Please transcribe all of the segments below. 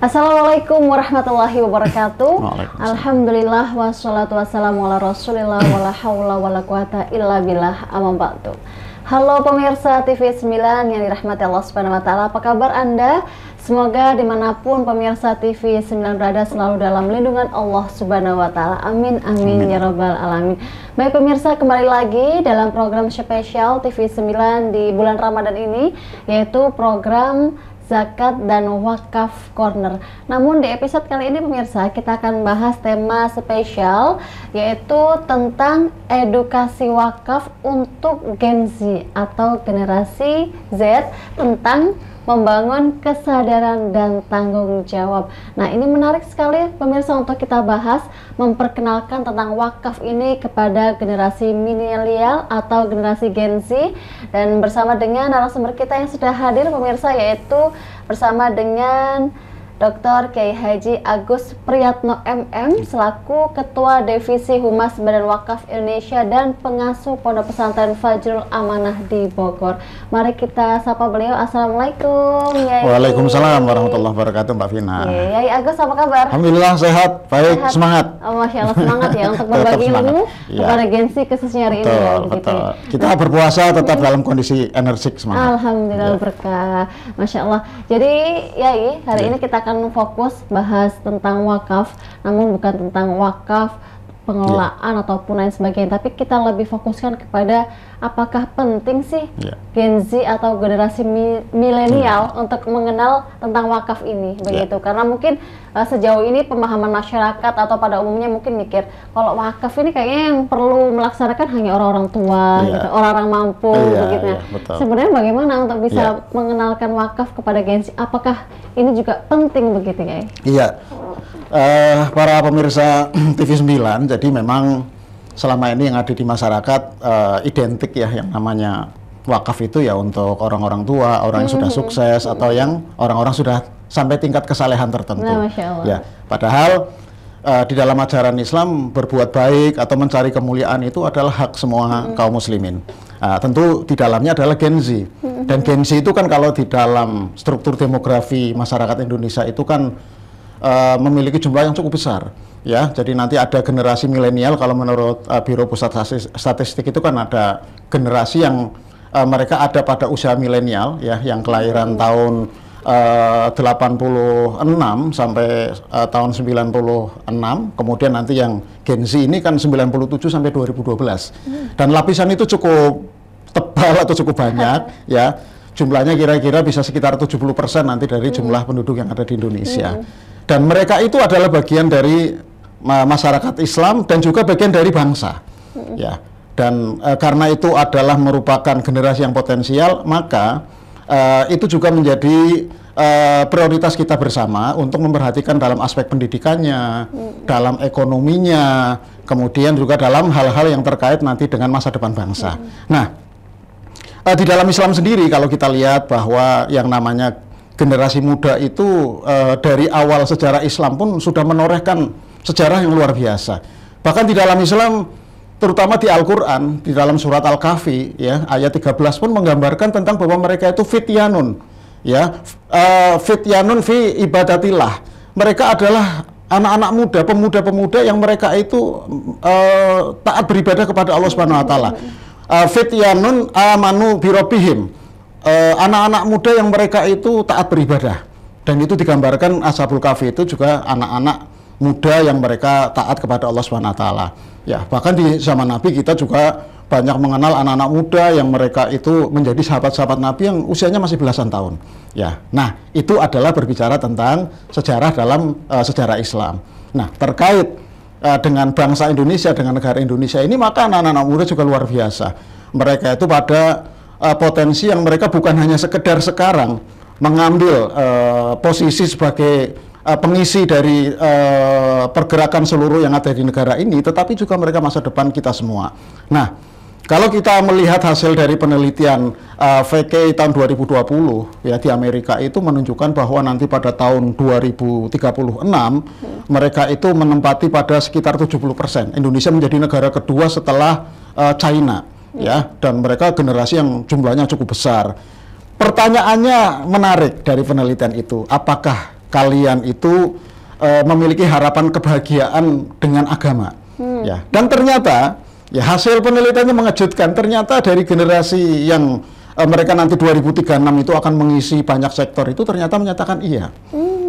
Assalamualaikum warahmatullahi wabarakatuh. Waalaikumsalam. Alhamdulillah wassalatu wassalamu ala rasulillah wala hawla wala quwata illa billah amma ba'du. Halo pemirsa TV 9 yang dirahmati Allah Subhanahu wa taala. Apa kabar Anda? Semoga dimanapun pemirsa TV 9 berada selalu dalam lindungan Allah Subhanahu wa taala. Amin amin ya rabbal alamin. Baik pemirsa, kembali lagi dalam program spesial TV 9 di bulan Ramadan ini, yaitu program Zakat dan Wakaf Corner. Namun di episode kali ini pemirsa, kita akan bahas tema spesial, yaitu tentang edukasi wakaf untuk Gen Z atau generasi Z, tentang membangun kesadaran dan tanggung jawab. Nah, ini menarik sekali pemirsa untuk kita bahas, memperkenalkan tentang wakaf ini kepada generasi milenial atau generasi Gen Z, dan bersama dengan narasumber kita yang sudah hadir pemirsa, yaitu bersama dengan Dr. Kiai Haji Agus Priyatno MM selaku Ketua Divisi Humas Badan Wakaf Indonesia dan pengasuh Pondok Pesantren Fajrul Amanah di Bogor. Mari kita sapa beliau. Assalamualaikum Yai. Waalaikumsalam warahmatullahi wabarakatuh, Mbak Vina. Yai Agus, apa kabar? Alhamdulillah sehat, baik, sehat. Semangat. Oh, Masya Allah, semangat ya untuk berbagi ilmu kepada Gen Z khususnya hari ini. Betul. Kita berpuasa tetap dalam kondisi energik, semangat. Alhamdulillah berkah, Masya Allah. Jadi Yai, hari ini kita akan fokus bahas tentang wakaf, namun bukan tentang wakaf pengelolaan ataupun lain sebagainya, tapi kita lebih fokuskan kepada apakah penting sih Gen Z atau generasi milenial untuk mengenal tentang wakaf ini, begitu. Karena mungkin sejauh ini pemahaman masyarakat atau pada umumnya mungkin mikir kalau wakaf ini kayaknya yang perlu melaksanakan hanya orang-orang tua, gitu, orang-orang mampu, begitu. Sebenarnya bagaimana untuk bisa mengenalkan wakaf kepada Gen Z? Apakah ini juga penting begitu ya? Iya. Para pemirsa TV 9, jadi memang selama ini yang ada di masyarakat identik ya yang namanya wakaf itu ya untuk orang-orang tua, orang yang sudah sukses atau yang orang-orang sudah sampai tingkat kesalehan tertentu. Nah, Masya Allah. Ya, padahal di dalam ajaran Islam berbuat baik atau mencari kemuliaan itu adalah hak semua kaum muslimin. Tentu di dalamnya adalah Gen Z. Dan Gen Z itu kan kalau di dalam struktur demografi masyarakat Indonesia itu kan memiliki jumlah yang cukup besar, ya. Jadi nanti ada generasi milenial, kalau menurut Biro Pusat Statistik itu kan ada generasi yang mereka ada pada usia milenial, ya, yang kelahiran tahun 86 sampai tahun 96, kemudian nanti yang Gen Z ini kan 97 sampai 2012, dan lapisan itu cukup tebal atau cukup banyak, ya. Jumlahnya kira-kira bisa sekitar 70% nanti dari jumlah penduduk yang ada di Indonesia. Dan mereka itu adalah bagian dari masyarakat Islam dan juga bagian dari bangsa. Ya. Dan karena itu adalah merupakan generasi yang potensial, maka itu juga menjadi prioritas kita bersama untuk memperhatikan dalam aspek pendidikannya, dalam ekonominya, kemudian juga dalam hal-hal yang terkait nanti dengan masa depan bangsa. Nah, di dalam Islam sendiri kalau kita lihat bahwa yang namanya generasi muda itu dari awal sejarah Islam pun sudah menorehkan sejarah yang luar biasa. Bahkan di dalam Islam, terutama di Al-Quran, di dalam surat Al-Kahfi, ya, ayat 13 pun menggambarkan tentang bahwa mereka itu fityanun, ya, fityanun fi ibadatillah. Mereka adalah anak-anak muda, pemuda-pemuda yang mereka itu taat beribadah kepada Allah Subhanahu wa taala. Fityanun amanu birobihim, anak-anak muda yang mereka itu taat beribadah, dan itu digambarkan Ashabul Kahfi itu juga anak-anak muda yang mereka taat kepada Allah Subhanahu wa taala. Ya, bahkan di zaman Nabi kita juga banyak mengenal anak-anak muda yang mereka itu menjadi sahabat-sahabat Nabi yang usianya masih belasan tahun. Ya, nah itu adalah berbicara tentang sejarah dalam sejarah Islam. Nah, terkait dengan bangsa Indonesia, dengan negara Indonesia ini, maka anak-anak muda juga luar biasa. Mereka itu pada potensi yang mereka bukan hanya sekedar sekarang mengambil posisi sebagai pengisi dari pergerakan seluruh yang ada di negara ini, tetapi juga mereka masa depan kita semua. Nah, kalau kita melihat hasil dari penelitian VK tahun 2020 ya di Amerika itu menunjukkan bahwa nanti pada tahun 2036 mereka itu menempati pada sekitar 70%. Indonesia menjadi negara kedua setelah China, ya, dan mereka generasi yang jumlahnya cukup besar. Pertanyaannya menarik dari penelitian itu, apakah kalian itu memiliki harapan kebahagiaan dengan agama. Ya, dan ternyata ya hasil penelitiannya mengejutkan. Ternyata dari generasi yang mereka nanti 2036 itu akan mengisi banyak sektor itu ternyata menyatakan iya.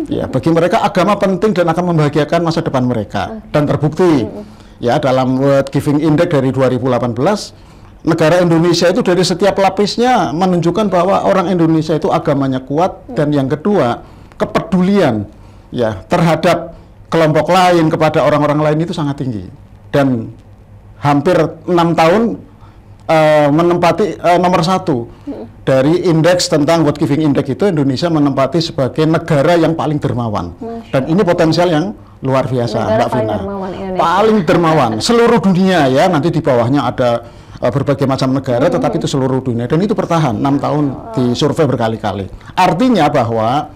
Ya, bagi mereka agama penting dan akan membahagiakan masa depan mereka. Dan terbukti ya dalam World Giving Index dari 2018, negara Indonesia itu dari setiap lapisnya menunjukkan bahwa orang Indonesia itu agamanya kuat, dan yang kedua kepedulian ya terhadap kelompok lain, kepada orang-orang lain itu sangat tinggi. Dan hampir 6 tahun menempati nomor 1 dari indeks tentang World Giving Index itu. Indonesia menempati sebagai negara yang paling dermawan, dan ini potensial yang luar biasa, Mbak Vina. Paling dermawan seluruh dunia ya, nanti di bawahnya ada berbagai macam negara, tetapi itu seluruh dunia, dan itu bertahan 6 tahun di survei berkali-kali. Artinya bahwa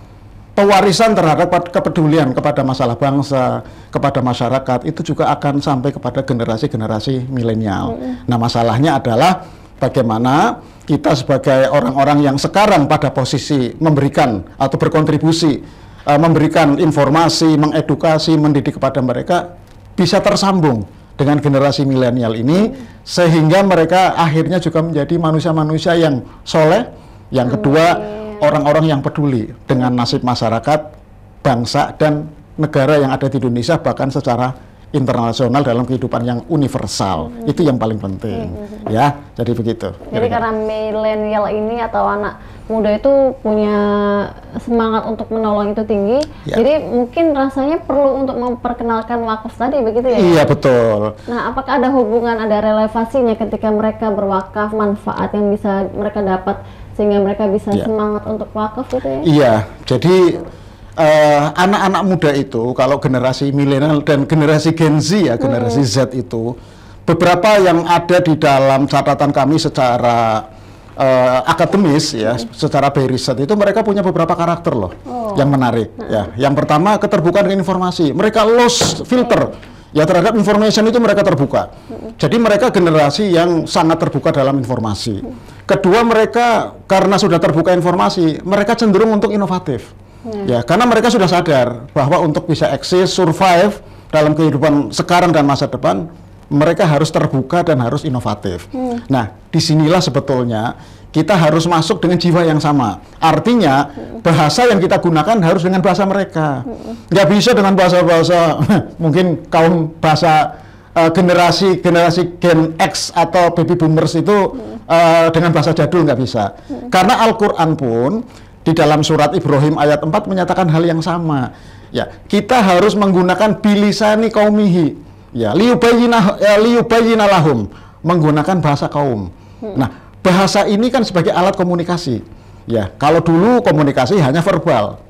pewarisan terhadap kepedulian kepada masalah bangsa, kepada masyarakat itu juga akan sampai kepada generasi-generasi milenial. Nah, masalahnya adalah bagaimana kita sebagai orang-orang yang sekarang pada posisi memberikan atau berkontribusi, memberikan informasi, mengedukasi, mendidik kepada mereka, bisa tersambung dengan generasi milenial ini, sehingga mereka akhirnya juga menjadi manusia-manusia yang soleh. Yang kedua, orang-orang yang peduli dengan nasib masyarakat, bangsa, dan negara yang ada di Indonesia, bahkan secara internasional dalam kehidupan yang universal. Itu yang paling penting. Ya, jadi begitu. Jadi karena milenial ini atau anak muda itu punya semangat untuk menolong itu tinggi, jadi mungkin rasanya perlu untuk memperkenalkan wakaf tadi, begitu ya? Iya, betul. Nah, apakah ada hubungan, ada relevasinya ketika mereka berwakaf, manfaat yang bisa mereka dapat sehingga mereka bisa semangat untuk wakaf gitu ya? Iya, jadi anak-anak muda itu, kalau generasi milenial dan generasi Gen Z ya, generasi Z itu, beberapa yang ada di dalam catatan kami secara akademis ya, secara by riset itu mereka punya beberapa karakter loh yang menarik ya. Yang pertama, keterbukaan dengan informasi. Mereka lost filter ya terhadap information, itu mereka terbuka. Jadi mereka generasi yang sangat terbuka dalam informasi. Kedua, mereka karena sudah terbuka informasi, mereka cenderung untuk inovatif. Ya, karena mereka sudah sadar bahwa untuk bisa eksis, survive dalam kehidupan sekarang dan masa depan, mereka harus terbuka dan harus inovatif. Nah, disinilah sebetulnya kita harus masuk dengan jiwa yang sama. Artinya, bahasa yang kita gunakan harus dengan bahasa mereka. Nggak bisa dengan bahasa-bahasa mungkin kaum bahasa generasi Gen X atau baby boomers itu dengan bahasa jadul, nggak bisa. Karena Al-Quran pun di dalam surat Ibrahim ayat 4 menyatakan hal yang sama. Ya, kita harus menggunakan bilisani qaumihi, ya, liyubayyina lahum, menggunakan bahasa kaum. Nah, bahasa ini kan sebagai alat komunikasi. Ya, kalau dulu komunikasi hanya verbal.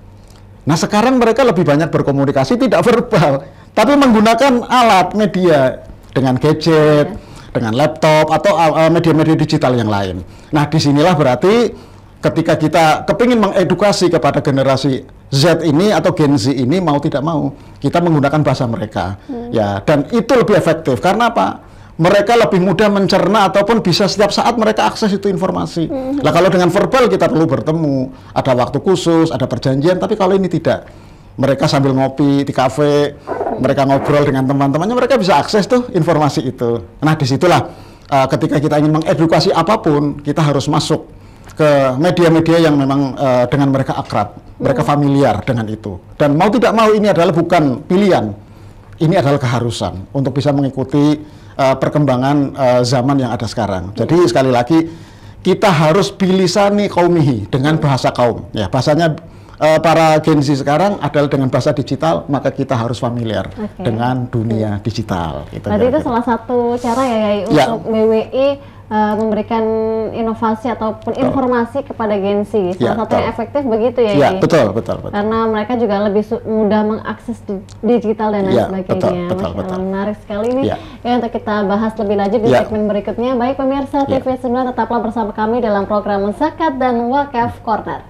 Nah, sekarang mereka lebih banyak berkomunikasi tidak verbal, tapi menggunakan alat media dengan gadget, dengan laptop atau media-media digital yang lain. Nah, disinilah berarti ketika kita kepingin mengedukasi kepada generasi Z ini atau Gen Z ini, mau tidak mau kita menggunakan bahasa mereka. Ya, dan itu lebih efektif. Karena apa? Mereka lebih mudah mencerna ataupun bisa setiap saat mereka akses itu informasi. Nah, kalau dengan verbal kita perlu bertemu, ada waktu khusus, ada perjanjian, tapi kalau ini tidak. Mereka sambil ngopi di kafe, mereka ngobrol dengan teman-temannya, mereka bisa akses tuh informasi itu. Nah, disitulah ketika kita ingin mengedukasi apapun, kita harus masuk ke media-media yang memang dengan mereka akrab, mereka familiar dengan itu. Dan mau tidak mau ini adalah bukan pilihan, ini adalah keharusan untuk bisa mengikuti perkembangan zaman yang ada sekarang. Jadi sekali lagi kita harus bilisani qaumihi, dengan bahasa kaum. Ya, bahasanya para Gen Z sekarang adalah dengan bahasa digital, maka kita harus familiar dengan dunia digital. Berarti itu salah satu cara ya untuk BWI memberikan inovasi ataupun informasi kepada Gen Z. Salah satu yang efektif begitu ya. Iya, betul. Karena mereka juga lebih mudah mengakses digital dan lain sebagainya. Betul. Menarik sekali ini ya untuk kita bahas lebih lanjut di segmen berikutnya. Baik pemirsa TV9, tetaplah bersama kami dalam program Zakat dan Wakaf Corner.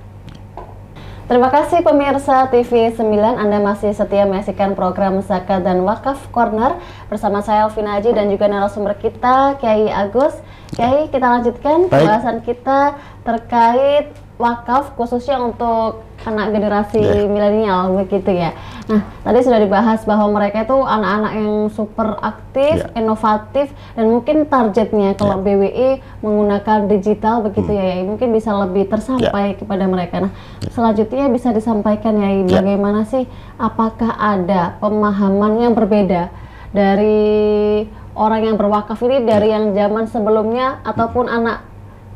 Terima kasih pemirsa TV9, Anda masih setia menyaksikan program Zakat dan Wakaf Corner bersama saya Elvina Haji dan juga narasumber kita Kiai Agus. Kiai, kita lanjutkan pembahasan kita terkait wakaf khususnya untuk anak generasi milenial begitu ya. Nah, tadi sudah dibahas bahwa mereka itu anak-anak yang super aktif, inovatif, dan mungkin targetnya kalau BWI menggunakan digital begitu ya, mungkin bisa lebih tersampai kepada mereka. Nah, selanjutnya bisa disampaikan ya, bagaimana sih, apakah ada pemahaman yang berbeda dari orang yang berwakaf ini dari yang zaman sebelumnya ataupun anak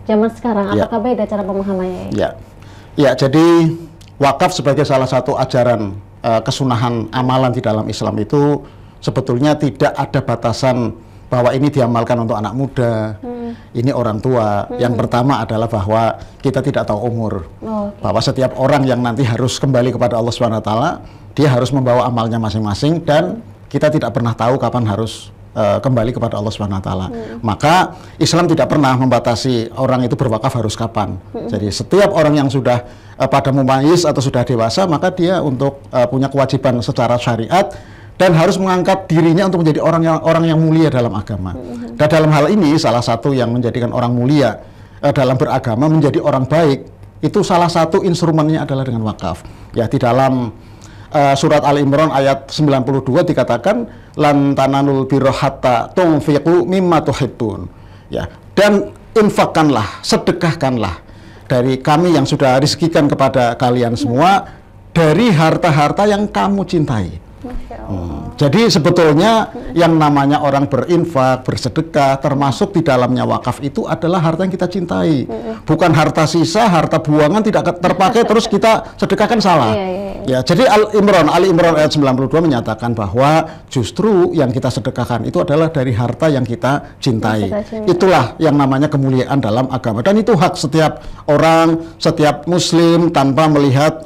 zaman sekarang, apakah beda cara pemahamannya? Ya, jadi wakaf sebagai salah satu ajaran kesunahan amalan di dalam Islam itu sebetulnya tidak ada batasan bahwa ini diamalkan untuk anak muda, ini orang tua. Yang pertama adalah bahwa kita tidak tahu umur, bahwa setiap orang yang nanti harus kembali kepada Allah SWT, dia harus membawa amalnya masing-masing, dan kita tidak pernah tahu kapan harus kembali kepada Allah SWT. Maka Islam tidak pernah membatasi orang itu berwakaf harus kapan. Jadi setiap orang yang sudah pada mumayyiz atau sudah dewasa, maka dia untuk punya kewajiban secara syariat dan harus mengangkat dirinya untuk menjadi orang yang mulia dalam agama. Dan dalam hal ini salah satu yang menjadikan orang mulia dalam beragama menjadi orang baik, itu salah satu instrumennya adalah dengan wakaf. Ya, di dalam surat Al-Imran ayat 92 dikatakan lan tananul birra hatta tunfiqu mimma tuhibbun. Ya, dan infakkanlah, sedekahkanlah dari kami yang sudah rezekikan kepada kalian semua dari harta-harta yang kamu cintai. Jadi sebetulnya yang namanya orang berinfak, bersedekah, termasuk di dalamnya wakaf itu adalah harta yang kita cintai. Bukan harta sisa, harta buangan tidak terpakai terus kita sedekahkan, salah. Ya, jadi Ali Imran ayat 92 menyatakan bahwa justru yang kita sedekahkan itu adalah dari harta yang kita cintai. Itulah yang namanya kemuliaan dalam agama, dan itu hak setiap orang, setiap muslim tanpa melihat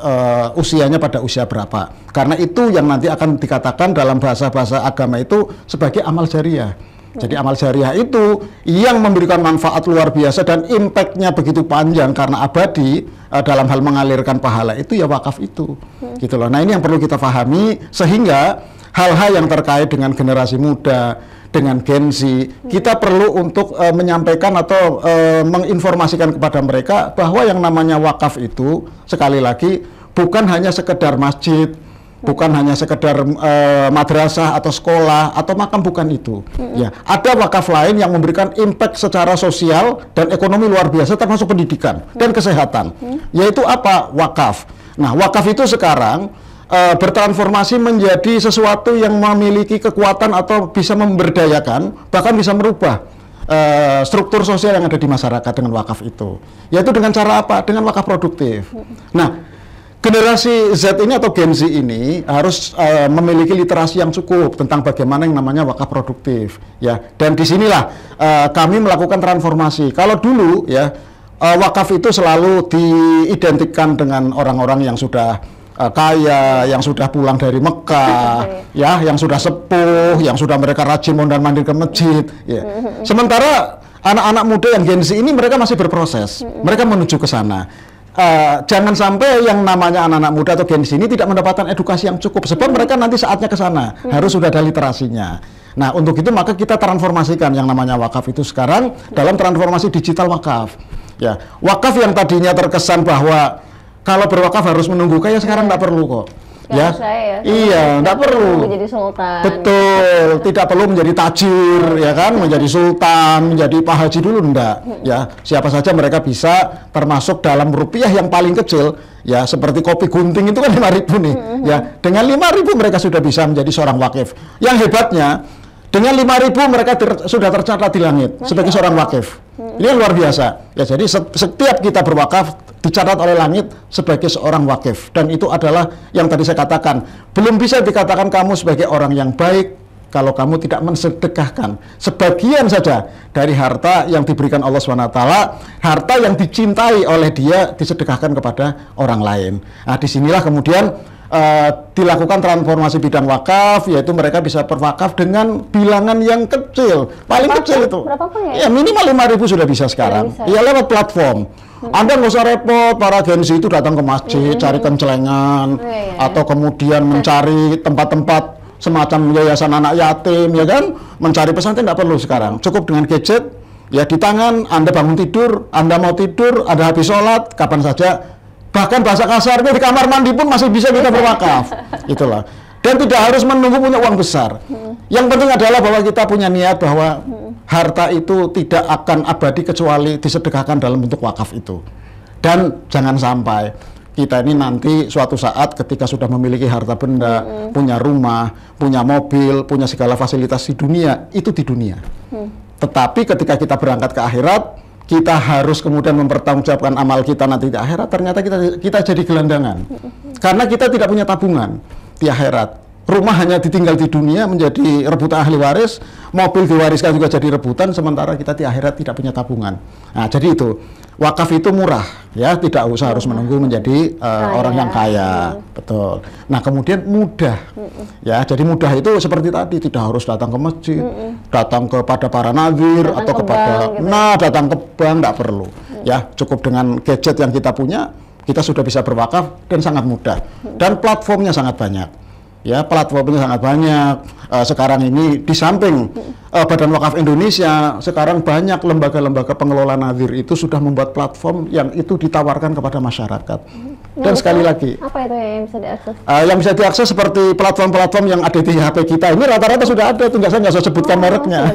usianya pada usia berapa. Karena itu yang nanti akan dikatakan dalam bahasa-bahasa agama itu sebagai amal jariah. Jadi amal jariah itu yang memberikan manfaat luar biasa dan impact-nya begitu panjang karena abadi dalam hal mengalirkan pahala itu, ya wakaf itu. Gitu loh. Nah, ini yang perlu kita pahami, sehingga hal-hal yang terkait dengan generasi muda, dengan Gen Z, kita perlu untuk menyampaikan atau menginformasikan kepada mereka bahwa yang namanya wakaf itu sekali lagi bukan hanya sekedar masjid, bukan hanya sekedar madrasah atau sekolah atau makam, bukan itu. Ya, ada wakaf lain yang memberikan impact secara sosial dan ekonomi luar biasa, termasuk pendidikan dan kesehatan. Yaitu apa? Wakaf. Nah, wakaf itu sekarang bertransformasi menjadi sesuatu yang memiliki kekuatan atau bisa memberdayakan, bahkan bisa merubah struktur sosial yang ada di masyarakat dengan wakaf itu. Yaitu dengan cara apa? Dengan wakaf produktif. Nah, generasi Z ini atau Gen Z ini harus memiliki literasi yang cukup tentang bagaimana yang namanya wakaf produktif, ya. Dan disinilah kami melakukan transformasi. Kalau dulu ya wakaf itu selalu diidentikan dengan orang-orang yang sudah kaya, yang sudah pulang dari Mekah, ya, yang sudah sepuh, yang sudah mereka rajin mondar-mandir ke masjid, ya. Sementara anak-anak muda yang Gen Z ini mereka masih berproses, mereka menuju ke sana. Jangan sampai yang namanya anak-anak muda atau Gen Z ini tidak mendapatkan edukasi yang cukup, sebab mereka nanti saatnya ke sana harus sudah ada literasinya. Nah, untuk itu maka kita transformasikan yang namanya wakaf itu sekarang dalam transformasi digital wakaf. Ya, wakaf yang tadinya terkesan bahwa kalau berwakaf harus menunggu kaya, sekarang nggak perlu kok. Ya, iya, nggak perlu menjadi sultan. Betul, tidak perlu menjadi tajir, ya kan, menjadi sultan, menjadi pak haji dulu, enggak. Ya, siapa saja mereka bisa, termasuk dalam rupiah yang paling kecil, ya, seperti kopi gunting itu kan 5.000 nih, ya. Dengan 5.000 mereka sudah bisa menjadi seorang wakif. Yang hebatnya, dengan 5.000 mereka sudah tercatat di langit sebagai seorang wakif. Ini luar biasa. Ya, jadi setiap kita berwakaf dicatat oleh langit sebagai seorang wakif, dan itu adalah yang tadi saya katakan, belum bisa dikatakan kamu sebagai orang yang baik kalau kamu tidak mensedekahkan sebagian saja dari harta yang diberikan Allah SWT, harta yang dicintai oleh dia disedekahkan kepada orang lain. Nah, disinilah kemudian dilakukan transformasi bidang wakaf, yaitu mereka bisa berwakaf dengan bilangan yang kecil, paling kecil itu. Berapa ya? Ya, minimal 5.000 sudah bisa sekarang. Ya, lewat platform. Anda nggak usah repot, para Gen Z itu datang ke masjid, cari kencelengan, atau kemudian mencari tempat-tempat semacam yayasan anak yatim, ya kan, mencari pesantren, nggak perlu sekarang. Cukup dengan gadget, Ya, di tangan, Anda bangun tidur, Anda mau tidur, Anda habis sholat, kapan saja, bahkan bahasa kasarnya di kamar mandi pun masih bisa kita berwakaf. Itulah. Dan tidak harus menunggu punya uang besar. Yang penting adalah bahwa kita punya niat bahwa harta itu tidak akan abadi kecuali disedekahkan dalam bentuk wakaf itu. Dan jangan sampai kita ini nanti suatu saat ketika sudah memiliki harta benda, punya rumah, punya mobil, punya segala fasilitas di dunia, itu di dunia. Tetapi ketika kita berangkat ke akhirat, kita harus kemudian mempertanggungjawabkan amal kita nanti di akhirat, ternyata kita jadi gelandangan. Karena kita tidak punya tabungan di akhirat. Rumah hanya ditinggal di dunia menjadi rebutan ahli waris, mobil diwariskan juga jadi rebutan, sementara kita di akhirat tidak punya tabungan. Nah, jadi itu, wakaf itu murah, ya, tidak usah harus menunggu menjadi orang yang kaya, betul. Nah, kemudian mudah, ya, jadi mudah itu seperti tadi, tidak harus datang ke masjid, datang kepada para nadhir atau kepada, gitu. Nah, datang ke bank, tidak perlu, ya, cukup dengan gadget yang kita punya, kita sudah bisa berwakaf dan sangat mudah, dan platformnya sangat banyak. Ya, platformnya sangat banyak. Sekarang ini di samping Badan Wakaf Indonesia, sekarang banyak lembaga-lembaga pengelola nadhir itu sudah membuat platform yang itu ditawarkan kepada masyarakat. Dan sekali lagi, apa itu yang bisa diakses? Yang bisa diakses seperti platform-platform yang ada di HP kita. Ini rata-rata sudah ada, tinggal saya nggak usah sebutkan mereknya.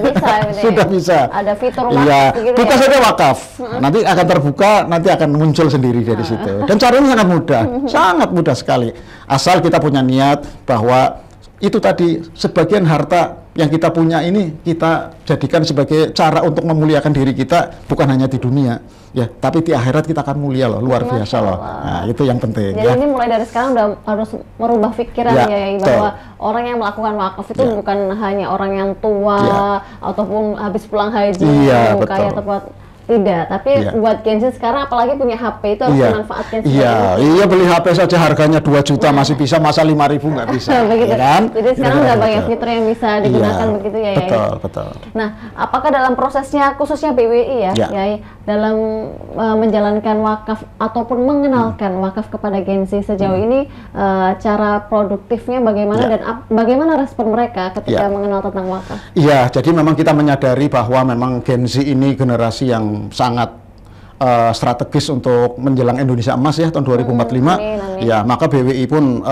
Sudah bisa. Ada fitur wakaf. Gitu buka ya? saja wakaf. Nanti akan terbuka, nanti akan muncul sendiri dari situ. Dan caranya sangat mudah, sangat mudah sekali. Asal kita punya niat bahwa itu tadi, sebagian harta yang kita punya ini kita jadikan sebagai cara untuk memuliakan diri kita, bukan hanya di dunia, ya, tapi di akhirat kita akan mulia loh, luar biasa loh. Nah, itu yang penting. Jadi ya, ini mulai dari sekarang udah harus merubah pikiran ya, bahwa orang yang melakukan wakaf itu bukan hanya orang yang tua ataupun habis pulang haji, kaya atau tidak, tapi buat Gen Z sekarang apalagi punya HP itu harus dimanfaatkan. Iya, beli HP saja harganya 2 juta masih bisa, masa 5.000 nggak bisa. Begitu. Ya kan? Jadi sekarang udah banyak fitur yang bisa digunakan begitu ya. Betul. Nah, apakah dalam prosesnya khususnya BWI ya, dalam menjalankan wakaf ataupun mengenalkan wakaf kepada Gen Z sejauh ini, cara produktifnya bagaimana dan bagaimana respon mereka ketika mengenal tentang wakaf? Iya, jadi memang kita menyadari bahwa memang Gen Z ini generasi yang sangat strategis untuk menjelang Indonesia Emas ya tahun 2045. Ya, maka BWI pun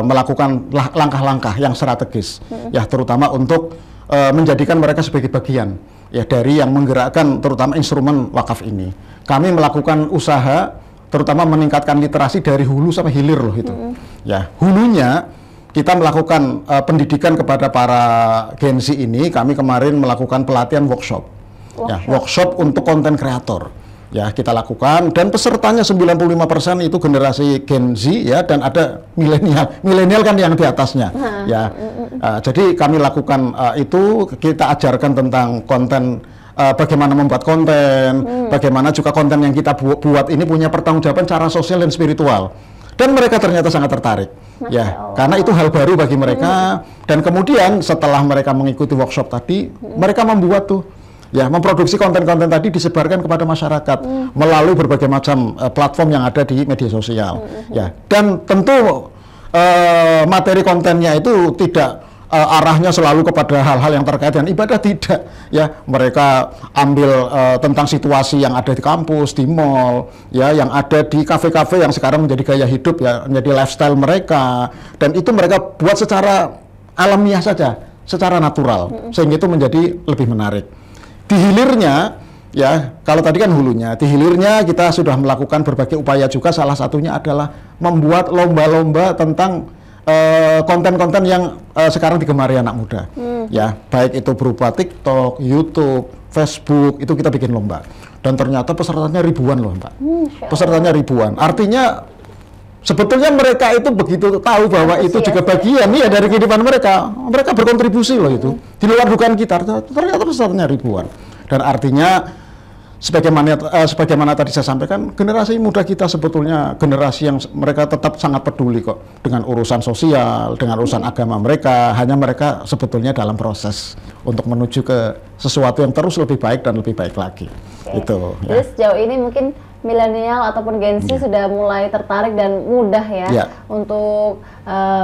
melakukan langkah-langkah yang strategis, ya, terutama untuk menjadikan mereka sebagai bagian ya dari yang menggerakkan terutama instrumen wakaf ini. Kami melakukan usaha terutama meningkatkan literasi dari hulu sampai hilir loh itu. Ya, hulunya kita melakukan pendidikan kepada para Gen Z ini. Kami kemarin melakukan pelatihan workshop. Ya, workshop untuk konten kreator. Ya, kita lakukan dan pesertanya 95% itu generasi Gen Z ya, dan ada milenial. Milenial kan yang di atasnya. Ya. Jadi kami lakukan itu, kita ajarkan tentang konten, bagaimana membuat konten, bagaimana juga konten yang kita buat ini punya pertanggungjawaban secara sosial dan spiritual. Dan mereka ternyata sangat tertarik. Ya, karena itu hal baru bagi mereka. Dan kemudian setelah mereka mengikuti workshop tadi, mereka membuat tuh, ya, memproduksi konten-konten tadi disebarkan kepada masyarakat melalui berbagai macam platform yang ada di media sosial. Ya, dan tentu materi kontennya itu tidak arahnya selalu kepada hal-hal yang terkait dengan ibadah, tidak. Ya, mereka ambil tentang situasi yang ada di kampus, di mall, ya, yang ada di kafe-kafe yang sekarang menjadi gaya hidup ya, menjadi lifestyle mereka, dan itu mereka buat secara alamiah saja, secara natural, sehingga itu menjadi lebih menarik. Di hilirnya, ya, kalau tadi kan hulunya, di hilirnya kita sudah melakukan berbagai upaya juga, salah satunya adalah membuat lomba-lomba tentang konten-konten yang sekarang digemari anak muda. Ya, baik itu berupa TikTok, YouTube, Facebook, itu kita bikin lomba. Dan ternyata pesertanya ribuan loh, Mbak. Pesertanya ribuan. Artinya sebetulnya mereka itu begitu tahu bahwa itu juga bagian ya dari kehidupan mereka. Mereka berkontribusi loh itu. Di luar dugaan kita, ternyata pesertanya ribuan. Dan artinya sebagaimana tadi saya sampaikan, generasi muda kita sebetulnya generasi yang mereka tetap sangat peduli kok dengan urusan sosial, dengan urusan agama mereka. Hanya mereka sebetulnya dalam proses untuk menuju ke sesuatu yang terus lebih baik dan lebih baik lagi. Itu. Jadi sejauh ini mungkin milenial ataupun Gen Z sudah mulai tertarik dan mudah ya untuk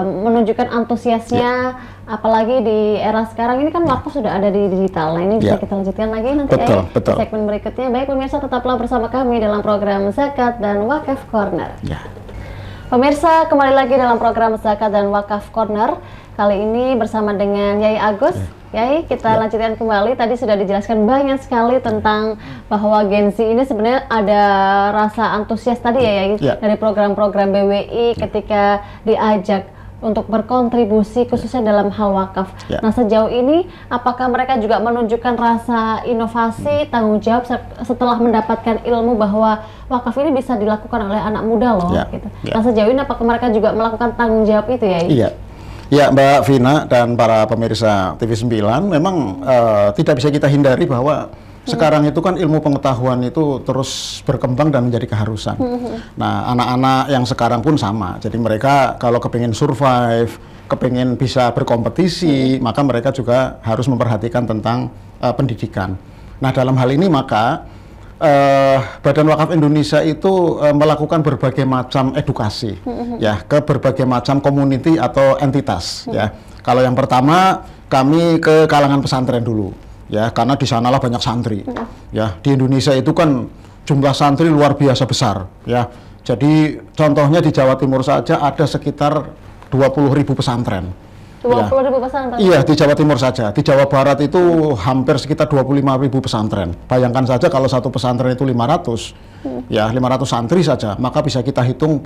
menunjukkan antusiasnya, apalagi di era sekarang ini kan wakaf sudah ada di digital. Nah ini bisa kita lanjutkan lagi nanti di segmen berikutnya. Baik pemirsa, tetaplah bersama kami dalam program Zakat dan Wakaf Corner. Pemirsa, kembali lagi dalam program Zakat dan Wakaf Corner. Kali ini bersama dengan Yai Agus. Yai, kita lanjutkan kembali. Tadi sudah dijelaskan banyak sekali tentang bahwa Gen Z ini sebenarnya ada rasa antusias tadi ya Yai, dari program-program BWI ketika diajak untuk berkontribusi khususnya dalam hal wakaf. Nah sejauh ini apakah mereka juga menunjukkan rasa inovasi, tanggung jawab setelah mendapatkan ilmu bahwa wakaf ini bisa dilakukan oleh anak muda loh gitu. Nah sejauh ini apakah mereka juga melakukan tanggung jawab itu Yai? Ya Mbak Vina dan para pemirsa TV9, memang tidak bisa kita hindari bahwa sekarang itu kan ilmu pengetahuan itu terus berkembang dan menjadi keharusan. Nah anak-anak yang sekarang pun sama, jadi mereka kalau kepingin survive, kepingin bisa berkompetisi, maka mereka juga harus memperhatikan tentang pendidikan. Nah dalam hal ini maka Badan Wakaf Indonesia itu melakukan berbagai macam edukasi ya ke berbagai macam community atau entitas ya. Kalau yang pertama kami ke kalangan pesantren dulu ya, karena di sanalah banyak santri ya. Di Indonesia itu kan jumlah santri luar biasa besar ya. Jadi contohnya di Jawa Timur saja ada sekitar 20.000 pesantren. 20.000 pesantren? Iya, di Jawa Timur saja. Di Jawa Barat itu hampir sekitar 25.000 pesantren. Bayangkan saja kalau satu pesantren itu 500, ya 500 santri saja, maka bisa kita hitung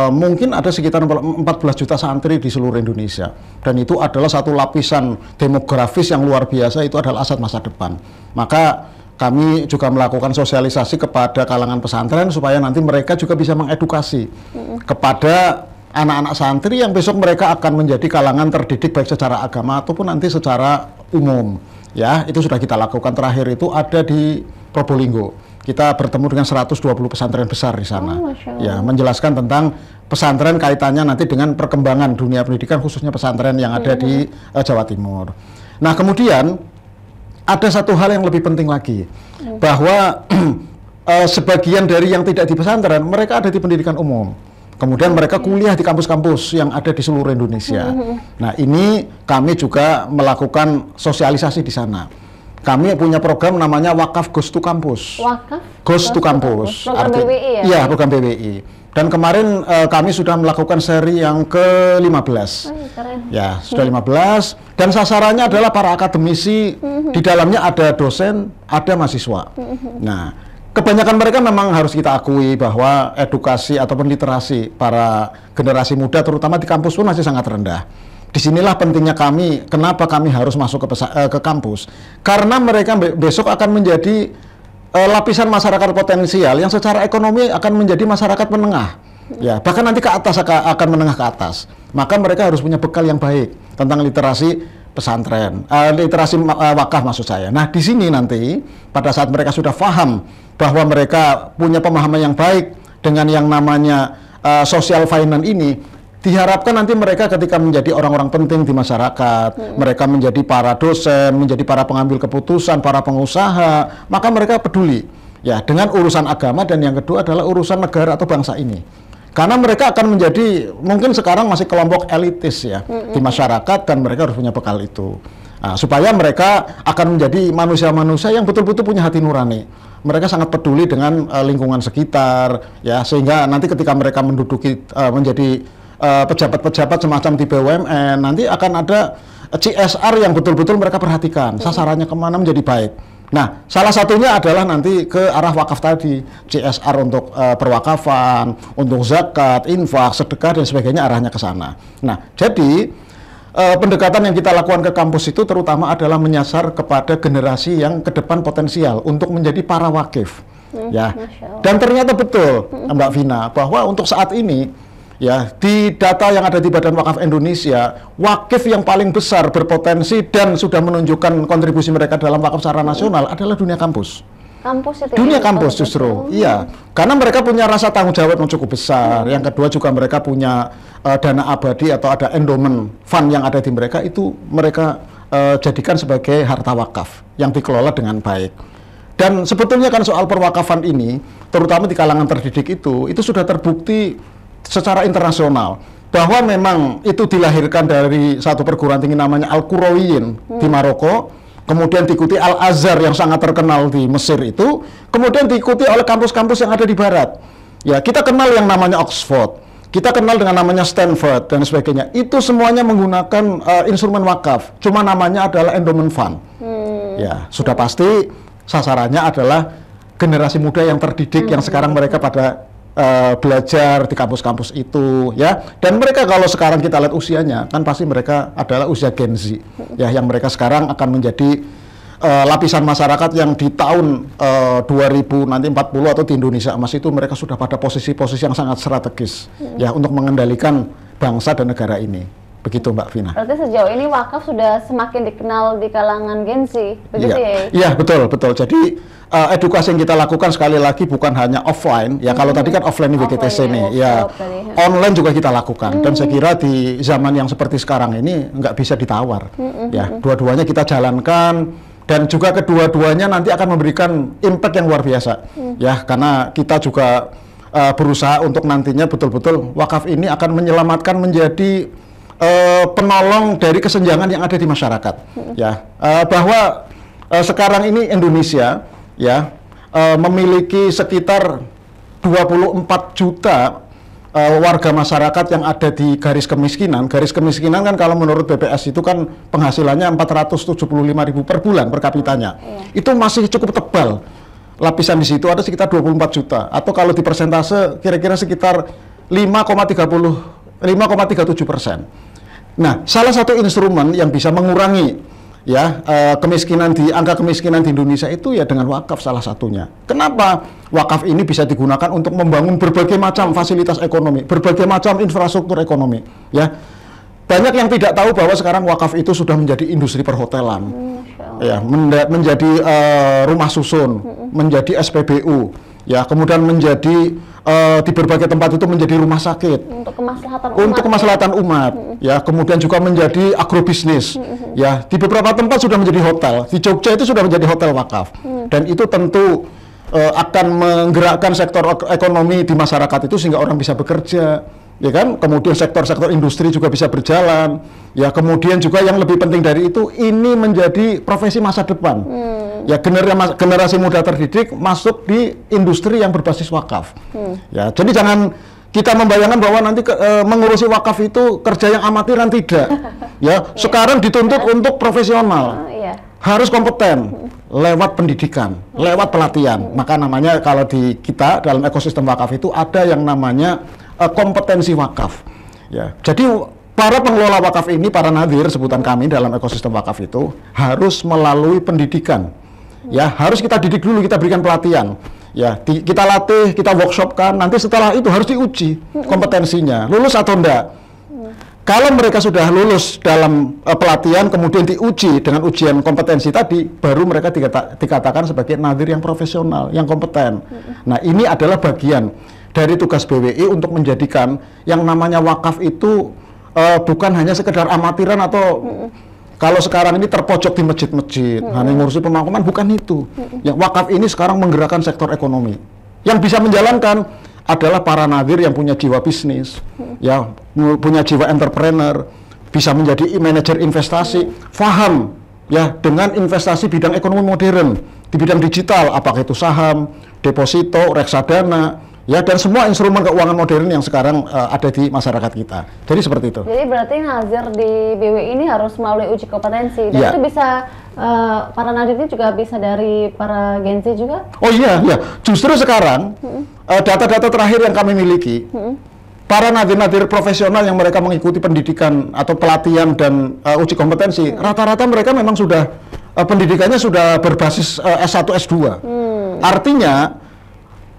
mungkin ada sekitar 14 juta santri di seluruh Indonesia. Dan itu adalah satu lapisan demografis yang luar biasa, itu adalah aset masa depan. Maka kami juga melakukan sosialisasi kepada kalangan pesantren supaya nanti mereka juga bisa mengedukasi kepada anak-anak santri yang besok mereka akan menjadi kalangan terdidik baik secara agama ataupun nanti secara umum. Ya, itu sudah kita lakukan. Terakhir itu ada di Probolinggo. Kita bertemu dengan 120 pesantren besar di sana. Ya, menjelaskan tentang pesantren kaitannya nanti dengan perkembangan dunia pendidikan khususnya pesantren yang ada di Jawa Timur. Nah, kemudian ada satu hal yang lebih penting lagi, bahwa sebagian dari yang tidak di pesantren mereka ada di pendidikan umum. Kemudian mereka kuliah di kampus-kampus yang ada di seluruh Indonesia. Nah, ini kami juga melakukan sosialisasi di sana. Kami punya program namanya Wakaf Goes to Campus. Wakaf? Goes to Campus. Program BWI ya? Iya, program BWI. Dan kemarin kami sudah melakukan seri yang ke-15. Ya, sudah 15. Dan sasarannya adalah para akademisi. Di dalamnya ada dosen, ada mahasiswa. Nah, kebanyakan mereka memang harus kita akui bahwa edukasi ataupun literasi para generasi muda terutama di kampus pun masih sangat rendah. Disinilah pentingnya kami, kenapa kami harus masuk ke kampus. Karena mereka besok akan menjadi lapisan masyarakat potensial yang secara ekonomi akan menjadi masyarakat menengah. Ya, bahkan nanti ke atas akan menengah ke atas. Maka mereka harus punya bekal yang baik tentang literasi pesantren, literasi wakaf maksud saya. Nah, di sini nanti pada saat mereka sudah paham bahwa mereka punya pemahaman yang baik dengan yang namanya social finance ini, diharapkan nanti mereka ketika menjadi orang-orang penting di masyarakat, mereka menjadi para dosen, menjadi para pengambil keputusan, para pengusaha, maka mereka peduli ya dengan urusan agama, dan yang kedua adalah urusan negara atau bangsa ini. Karena mereka akan menjadi, mungkin sekarang masih kelompok elitis ya di masyarakat, dan mereka harus punya bekal itu. Nah, supaya mereka akan menjadi manusia-manusia yang betul-betul punya hati nurani. Mereka sangat peduli dengan lingkungan sekitar, ya, sehingga nanti ketika mereka menduduki menjadi pejabat-pejabat semacam di BUMN, nanti akan ada CSR yang betul-betul mereka perhatikan, sasarannya kemana menjadi baik. Nah, salah satunya adalah nanti ke arah wakaf tadi, CSR untuk perwakafan, untuk zakat, infak, sedekah dan sebagainya, arahnya ke sana. Nah, jadi pendekatan yang kita lakukan ke kampus itu terutama adalah menyasar kepada generasi yang ke depan potensial untuk menjadi para wakif. Ya, dan ternyata betul, Mbak Vina, bahwa untuk saat ini ya, di data yang ada di Badan Wakaf Indonesia, wakif yang paling besar berpotensi dan sudah menunjukkan kontribusi mereka dalam wakaf secara nasional adalah dunia kampus. Kampus itu dunia kampus justru, iya, karena mereka punya rasa tanggung jawab yang cukup besar. Yang kedua juga mereka punya dana abadi atau ada endowment fund yang ada di mereka, itu mereka jadikan sebagai harta wakaf yang dikelola dengan baik. Dan sebetulnya kan soal perwakafan ini, terutama di kalangan terdidik itu sudah terbukti secara internasional bahwa memang itu dilahirkan dari satu perguruan tinggi namanya Al-Qurawiyin di Maroko, kemudian diikuti Al-Azhar yang sangat terkenal di Mesir itu, kemudian diikuti oleh kampus-kampus yang ada di Barat. Ya, kita kenal yang namanya Oxford, kita kenal dengan namanya Stanford dan sebagainya. Itu semuanya menggunakan instrumen wakaf, cuma namanya adalah endowment fund. Ya, sudah pasti sasarannya adalah generasi muda yang terdidik yang sekarang mereka pada belajar di kampus-kampus itu, ya. Dan mereka kalau sekarang kita lihat usianya, kan pasti mereka adalah usia Gen Z, ya, yang mereka sekarang akan menjadi lapisan masyarakat yang di tahun 2040 atau di Indonesia Emas itu mereka sudah pada posisi-posisi yang sangat strategis, ya, untuk mengendalikan bangsa dan negara ini. Begitu Mbak Vina. Berarti sejauh ini wakaf sudah semakin dikenal di kalangan Gen Z, begitu ya? Iya, betul. Jadi edukasi yang kita lakukan sekali lagi bukan hanya offline, ya kalau tadi kan offline ini WGTC nih, ya online juga kita lakukan. Dan saya kira di zaman yang seperti sekarang ini nggak bisa ditawar. Ya, dua-duanya kita jalankan dan juga kedua-duanya nanti akan memberikan impact yang luar biasa. Ya, karena kita juga berusaha untuk nantinya betul-betul wakaf ini akan menyelamatkan menjadi penolong dari kesenjangan yang ada di masyarakat, ya, bahwa sekarang ini Indonesia, ya, memiliki sekitar 24 juta warga masyarakat yang ada di garis kemiskinan. Garis kemiskinan kan kalau menurut BPS itu kan penghasilannya 475.000 per bulan per kapitanya. Itu masih cukup tebal. Lapisan di situ ada sekitar 24 juta, atau kalau di persentase kira-kira sekitar 5,37%. Nah, salah satu instrumen yang bisa mengurangi, ya, kemiskinan di angka kemiskinan di Indonesia itu ya dengan wakaf salah satunya. Kenapa wakaf ini bisa digunakan untuk membangun berbagai macam fasilitas ekonomi, berbagai macam infrastruktur ekonomi, ya. Banyak yang tidak tahu bahwa sekarang wakaf itu sudah menjadi industri perhotelan, ya, menjadi rumah susun, menjadi SPBU, ya, kemudian menjadi di berbagai tempat itu menjadi rumah sakit untuk kemaslahatan umat, ya, kemudian juga menjadi agrobisnis, ya, di beberapa tempat sudah menjadi hotel. Di Jogja itu sudah menjadi hotel wakaf, dan itu tentu akan menggerakkan sektor ekonomi di masyarakat itu sehingga orang bisa bekerja, ya kan, kemudian sektor-sektor industri juga bisa berjalan, ya, kemudian juga yang lebih penting dari itu ini menjadi profesi masa depan. Ya, generasi muda terdidik masuk di industri yang berbasis wakaf. Ya, jadi jangan kita membayangkan bahwa nanti mengurusi wakaf itu kerja yang amatiran, tidak. Ya, sekarang dituntut untuk profesional, harus kompeten lewat pendidikan, lewat pelatihan. Maka namanya kalau di kita dalam ekosistem wakaf itu ada yang namanya kompetensi wakaf. Ya, jadi para pengelola wakaf ini, para nadhir sebutan kami dalam ekosistem wakaf itu harus melalui pendidikan. Ya, harus kita didik dulu, kita berikan pelatihan. Ya, kita latih, kita workshopkan, nanti setelah itu harus diuji kompetensinya, lulus atau enggak. Kalau mereka sudah lulus dalam pelatihan, kemudian diuji dengan ujian kompetensi tadi, baru mereka dikatakan sebagai nadhir yang profesional, yang kompeten. Nah, ini adalah bagian dari tugas BWI untuk menjadikan yang namanya wakaf itu bukan hanya sekedar amatiran atau kalau sekarang ini terpojok di masjid-masjid, hanya ngurusi pemakaman, bukan itu. Yang wakaf ini sekarang menggerakkan sektor ekonomi. Yang bisa menjalankan adalah para nadhir yang punya jiwa bisnis, ya, punya jiwa entrepreneur, bisa menjadi manajer investasi, paham, ya, dengan investasi bidang ekonomi modern, di bidang digital, apakah itu saham, deposito, reksadana, ya, dan semua instrumen keuangan modern yang sekarang ada di masyarakat kita. Jadi seperti itu. Jadi berarti nazir di BWI ini harus melalui uji kompetensi, dan itu bisa para nazir ini juga bisa dari para Gen Z juga? Oh iya, iya. Justru sekarang data-data terakhir yang kami miliki, para nadir-nadir profesional yang mereka mengikuti pendidikan atau pelatihan dan uji kompetensi, rata-rata mereka memang sudah pendidikannya sudah berbasis S1, S2. Artinya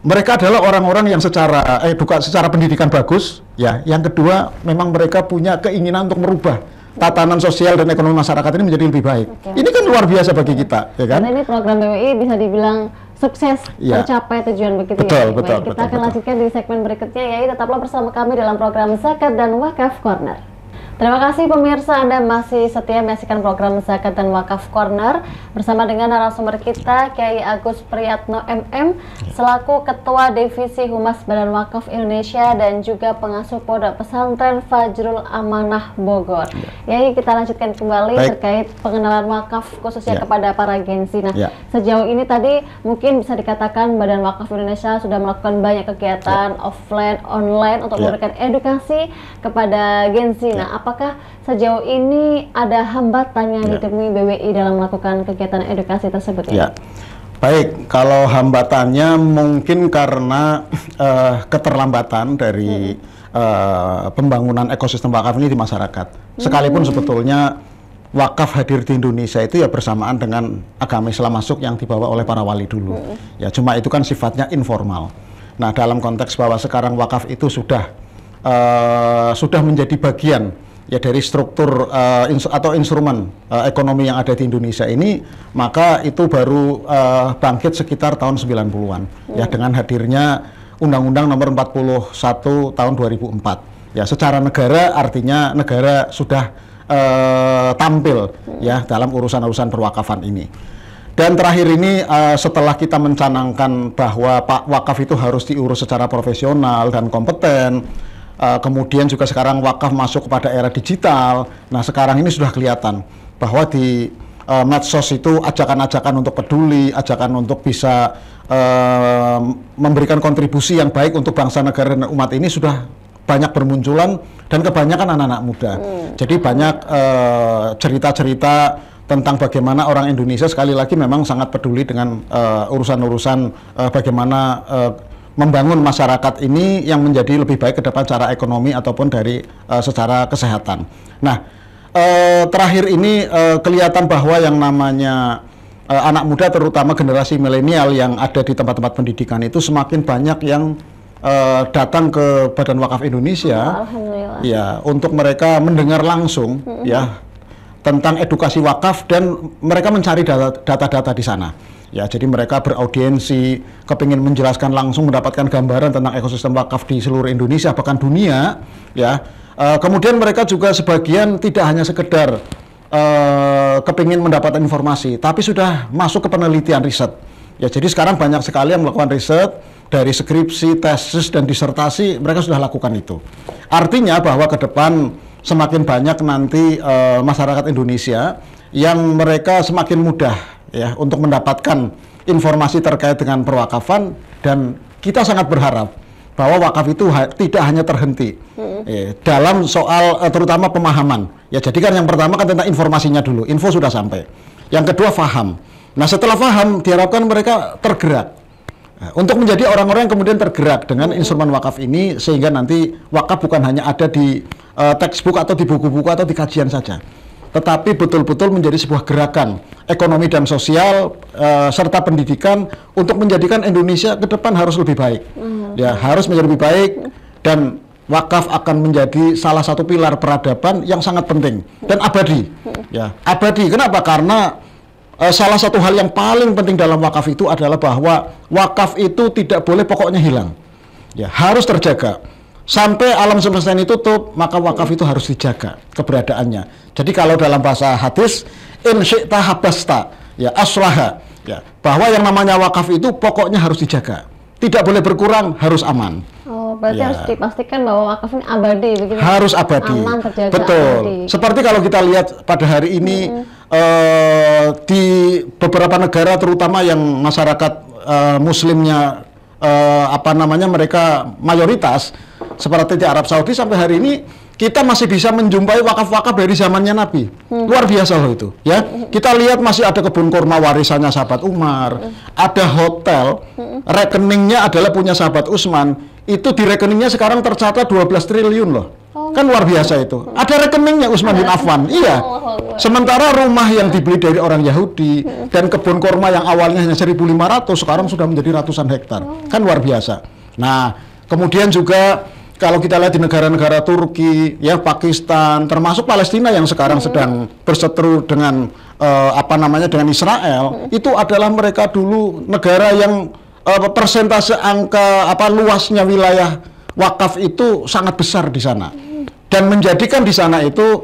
mereka adalah orang-orang yang secara pendidikan bagus, ya. Yang kedua, memang mereka punya keinginan untuk merubah tatanan sosial dan ekonomi masyarakat ini menjadi lebih baik. Ini kan luar biasa bagi kita, ya kan? Karena ini program BWI bisa dibilang sukses, tercapai tujuan begitu, betul, ya. Betul, Baik, kita akan lanjutkan di segmen berikutnya, ya. Tetaplah bersama kami dalam program Zakat dan Wakaf Corner. Terima kasih pemirsa, Anda masih setia menyaksikan program Zakat dan Wakaf Corner bersama dengan narasumber kita Kiai Agus Priyatno MM selaku Ketua Divisi Humas Badan Wakaf Indonesia dan juga pengasuh Pondok Pesantren Fajrul Amanah Bogor. Ya, kita lanjutkan kembali terkait pengenalan wakaf khususnya kepada para Gen Z. Nah, sejauh ini tadi mungkin bisa dikatakan Badan Wakaf Indonesia sudah melakukan banyak kegiatan offline, online untuk memberikan edukasi kepada Gen Z. Nah, apakah sejauh ini ada hambatan yang ditemui BWI dalam melakukan kegiatan edukasi tersebut? Baik, kalau hambatannya mungkin karena keterlambatan dari pembangunan ekosistem wakaf ini di masyarakat. Sekalipun sebetulnya wakaf hadir di Indonesia itu ya bersamaan dengan agama Islam masuk yang dibawa oleh para wali dulu. Ya, cuma itu kan sifatnya informal. Nah, dalam konteks bahwa sekarang wakaf itu sudah menjadi bagian ya dari struktur atau instrumen ekonomi yang ada di Indonesia ini, maka itu baru bangkit sekitar tahun 90-an ya dengan hadirnya Undang-Undang Nomor 41 tahun 2004. Ya, secara negara artinya negara sudah tampil ya dalam urusan-urusan perwakafan ini. Dan terakhir ini setelah kita mencanangkan bahwa Pak Wakaf itu harus diurus secara profesional dan kompeten, kemudian juga sekarang wakaf masuk kepada era digital. Nah, sekarang ini sudah kelihatan bahwa di medsos itu ajakan-ajakan untuk peduli, ajakan untuk bisa memberikan kontribusi yang baik untuk bangsa, negara, dan umat ini sudah banyak bermunculan dan kebanyakan anak-anak muda. Jadi banyak cerita-cerita tentang bagaimana orang Indonesia sekali lagi memang sangat peduli dengan urusan-urusan bagaimana membangun masyarakat ini yang menjadi lebih baik ke depan secara ekonomi ataupun dari secara kesehatan. Nah, terakhir ini kelihatan bahwa yang namanya anak muda terutama generasi milenial yang ada di tempat-tempat pendidikan itu semakin banyak yang datang ke Badan Wakaf Indonesia, ya, untuk mereka mendengar langsung ya tentang edukasi wakaf dan mereka mencari data-data di sana. Ya, jadi mereka beraudiensi, kepingin menjelaskan langsung, mendapatkan gambaran tentang ekosistem wakaf di seluruh Indonesia bahkan dunia. Ya, kemudian mereka juga sebagian tidak hanya sekedar kepingin mendapatkan informasi, tapi sudah masuk ke penelitian riset. Ya, jadi sekarang banyak sekali yang melakukan riset dari skripsi, tesis, dan disertasi, mereka sudah lakukan itu. Artinya bahwa ke depan semakin banyak nanti masyarakat Indonesia yang mereka semakin mudah ya untuk mendapatkan informasi terkait dengan perwakafan, dan kita sangat berharap bahwa wakaf itu tidak hanya terhenti dalam soal terutama pemahaman. Ya, jadi kan yang pertama kan tentang informasinya dulu, info sudah sampai. Yang kedua faham. Nah, setelah faham diharapkan mereka tergerak untuk menjadi orang-orang yang kemudian tergerak dengan instrumen wakaf ini, sehingga nanti wakaf bukan hanya ada di textbook atau di buku-buku atau di kajian saja, tetapi betul-betul menjadi sebuah gerakan ekonomi dan sosial serta pendidikan untuk menjadikan Indonesia ke depan harus lebih baik. Ya, harus menjadi lebih baik, dan wakaf akan menjadi salah satu pilar peradaban yang sangat penting dan abadi. Ya, abadi. Kenapa? Karena salah satu hal yang paling penting dalam wakaf itu adalah bahwa wakaf itu tidak boleh pokoknya hilang. Ya, harus terjaga. Sampai alam semesta ini tutup, maka wakaf itu harus dijaga keberadaannya. Jadi kalau dalam bahasa hadis, in syi'ta habasta, ya aslaha, ya, bahwa yang namanya wakaf itu pokoknya harus dijaga. Tidak boleh berkurang, harus aman. Oh, berarti harus dipastikan bahwa wakaf ini abadi, begitu? Harus abadi. Aman, terjaga, betul. abadi. Seperti kalau kita lihat pada hari ini di beberapa negara, terutama yang masyarakat muslimnya mereka mayoritas, seperti di Arab Saudi, sampai hari ini kita masih bisa menjumpai wakaf-wakaf dari zamannya Nabi. Luar biasa loh itu, ya. Kita lihat masih ada kebun kurma warisannya sahabat Umar, ada hotel, rekeningnya adalah punya sahabat Utsman. Itu di rekeningnya sekarang tercatat 12 triliun loh. Kan luar biasa itu. Ada rekeningnya Utsman bin Affan. Iya. Sementara rumah yang dibeli dari orang Yahudi dan kebun kurma yang awalnya hanya 1.500 sekarang sudah menjadi ratusan hektar. Kan luar biasa. Nah, kemudian juga kalau kita lihat di negara-negara Turki, ya, Pakistan, termasuk Palestina yang sekarang sedang berseteru dengan dengan Israel, itu adalah mereka dulu negara yang persentase angka luasnya wilayah wakaf itu sangat besar di sana. dan menjadikan di sana itu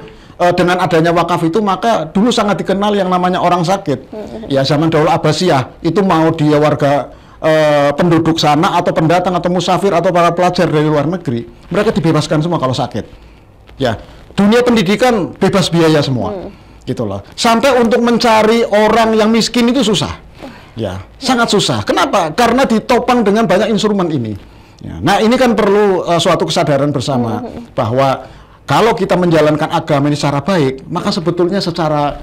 dengan adanya wakaf itu, maka dulu sangat dikenal yang namanya orang sakit. Ya, zaman dahulu Abbasiyah itu mau dia warga penduduk sana atau pendatang atau musafir atau para pelajar dari luar negeri, mereka dibebaskan semua kalau sakit. Ya, dunia pendidikan bebas biaya semua. Gitu loh. Sampai untuk mencari orang yang miskin itu susah. Ya, sangat susah. Kenapa? Karena ditopang dengan banyak instrumen ini. Ya, nah, ini kan perlu suatu kesadaran bersama bahwa kalau kita menjalankan agama ini secara baik, maka sebetulnya secara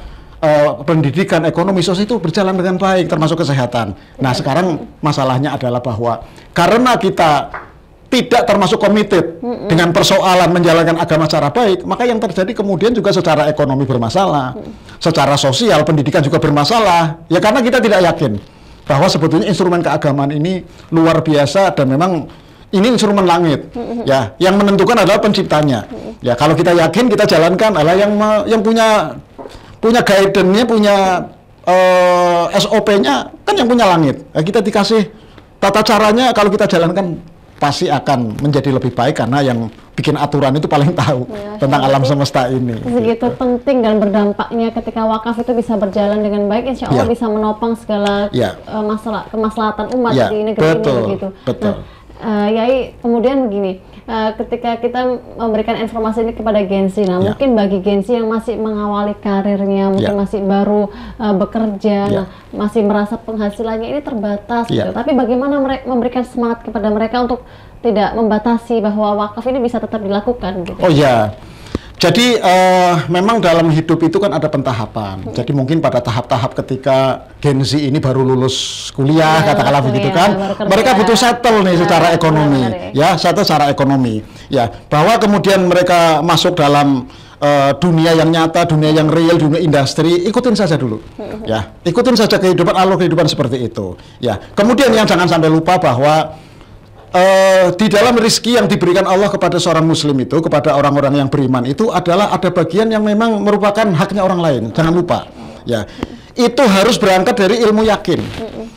pendidikan, ekonomi, sosial itu berjalan dengan baik, termasuk kesehatan. Nah, sekarang masalahnya adalah bahwa karena kita tidak termasuk komited dengan persoalan menjalankan agama secara baik, maka yang terjadi kemudian juga secara ekonomi bermasalah, secara sosial, pendidikan juga bermasalah. Ya, karena kita tidak yakin bahwa sebetulnya instrumen keagamaan ini luar biasa dan memang ini instrumen langit. Ya, yang menentukan adalah penciptanya. Ya, kalau kita yakin, kita jalankan, adalah yang punya guidance-nya, punya SOP-nya kan yang punya langit. Ya, kita dikasih tata caranya, kalau kita jalankan pasti akan menjadi lebih baik karena yang bikin aturan itu paling tahu tentang alam semesta ini. Segitu penting dan berdampaknya ketika wakaf itu bisa berjalan dengan baik, insya Allah bisa menopang segala masalah kemaslahatan umat di negeri ini begitu. Betul. Nah, Yai, kemudian begini, ketika kita memberikan informasi ini kepada Gen Z, nah mungkin bagi Gen Z yang masih mengawali karirnya, mungkin masih baru bekerja, nah, masih merasa penghasilannya ini terbatas, gitu. Tapi bagaimana memberikan semangat kepada mereka untuk tidak membatasi bahwa wakaf ini bisa tetap dilakukan, gitu? Oh ya, jadi memang dalam hidup itu kan ada pentahapan. Jadi mungkin pada tahap-tahap ketika Gen Z ini baru lulus kuliah, katakanlah begitu kan, mereka butuh settle nih secara ekonomi, settle secara ekonomi. Ya, bahwa kemudian mereka masuk dalam dunia yang nyata, dunia yang real, dunia industri, ikutin saja dulu. Ya, ikutin saja kehidupan, alur kehidupan seperti itu. Ya, kemudian yang jangan sampai lupa bahwa di dalam rezeki yang diberikan Allah kepada seorang muslim itu, kepada orang-orang yang beriman itu adalah ada bagian yang memang merupakan haknya orang lain. Jangan lupa. Ya. Itu harus berangkat dari ilmu yakin.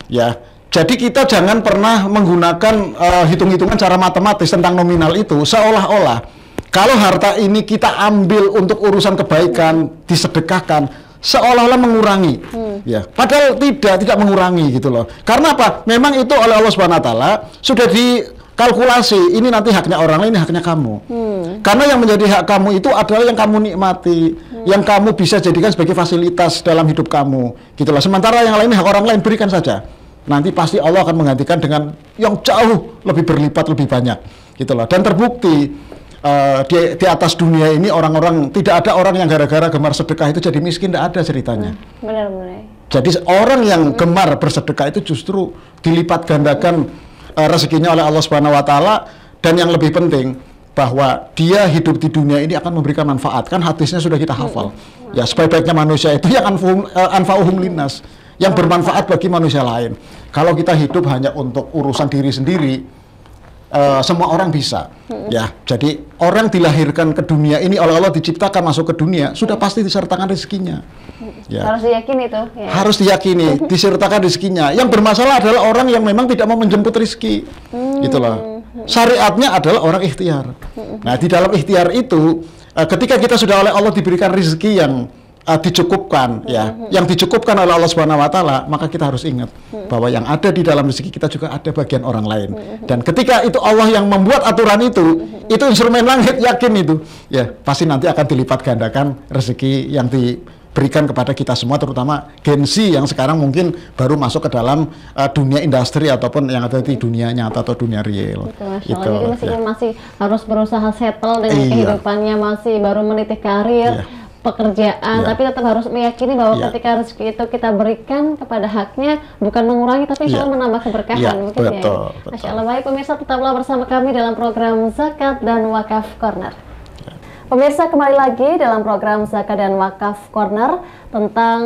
Ya. Jadi kita jangan pernah menggunakan hitung-hitungan cara matematis tentang nominal itu seolah-olah kalau harta ini kita ambil untuk urusan kebaikan, disedekahkan, seolah-olah mengurangi, ya. Padahal tidak mengurangi gitu loh. Karena apa? Memang itu oleh Allah Subhanahu Wa Taala sudah dikalkulasi. Ini nanti haknya orang lain, ini haknya kamu. Karena yang menjadi hak kamu itu adalah yang kamu nikmati, yang kamu bisa jadikan sebagai fasilitas dalam hidup kamu, gitulah. Sementara yang lain hak orang lain berikan saja. Nanti pasti Allah akan menggantikan dengan yang jauh lebih berlipat lebih banyak, gitulah. Dan terbukti. Di atas dunia ini orang-orang, tidak ada orang yang gara-gara gemar sedekah itu jadi miskin, tidak ada ceritanya. Benar-benar. Jadi orang yang gemar bersedekah itu justru dilipat gandakan rezekinya oleh Allah Subhanahu Wa Taala, dan yang lebih penting bahwa dia hidup di dunia ini akan memberikan manfaat. Kan hadisnya sudah kita hafal. Ya, sebaik-baiknya manusia itu yang anfa'uhum linnas, yang bermanfaat bagi manusia lain. Kalau kita hidup hanya untuk urusan diri sendiri, semua orang bisa, ya. Jadi orang dilahirkan ke dunia ini oleh Allah, diciptakan masuk ke dunia, sudah pasti disertakan rezekinya. Ya. Harus diyakini itu. Ya. Harus diyakini, disertakan rezekinya. Yang bermasalah adalah orang yang memang tidak mau menjemput rezeki, gitu loh. Syariatnya adalah orang ikhtiar. Nah, di dalam ikhtiar itu, ketika kita sudah oleh Allah diberikan rezeki yang dicukupkan, yang dicukupkan oleh Allah Subhanahu Wa Taala, maka kita harus ingat bahwa yang ada di dalam rezeki kita juga ada bagian orang lain. Dan ketika itu Allah yang membuat aturan itu instrumen langit, yakin itu, ya pasti nanti akan dilipat gandakan rezeki yang diberikan kepada kita semua, terutama Gen Z yang sekarang mungkin baru masuk ke dalam dunia industri ataupun yang ada di dunia nyata atau dunia real. Itu, jadi masih harus berusaha settle dengan kehidupannya, masih baru meniti karir. Pekerjaan, tapi tetap harus meyakini bahwa ketika rezeki itu kita berikan kepada haknya, bukan mengurangi, tapi insya Allah menambah keberkahan. Betul. Masya Allah. Baik pemirsa, tetaplah bersama kami dalam program Zakat dan Wakaf Corner. Pemirsa, kembali lagi dalam program Zakat dan Wakaf Corner tentang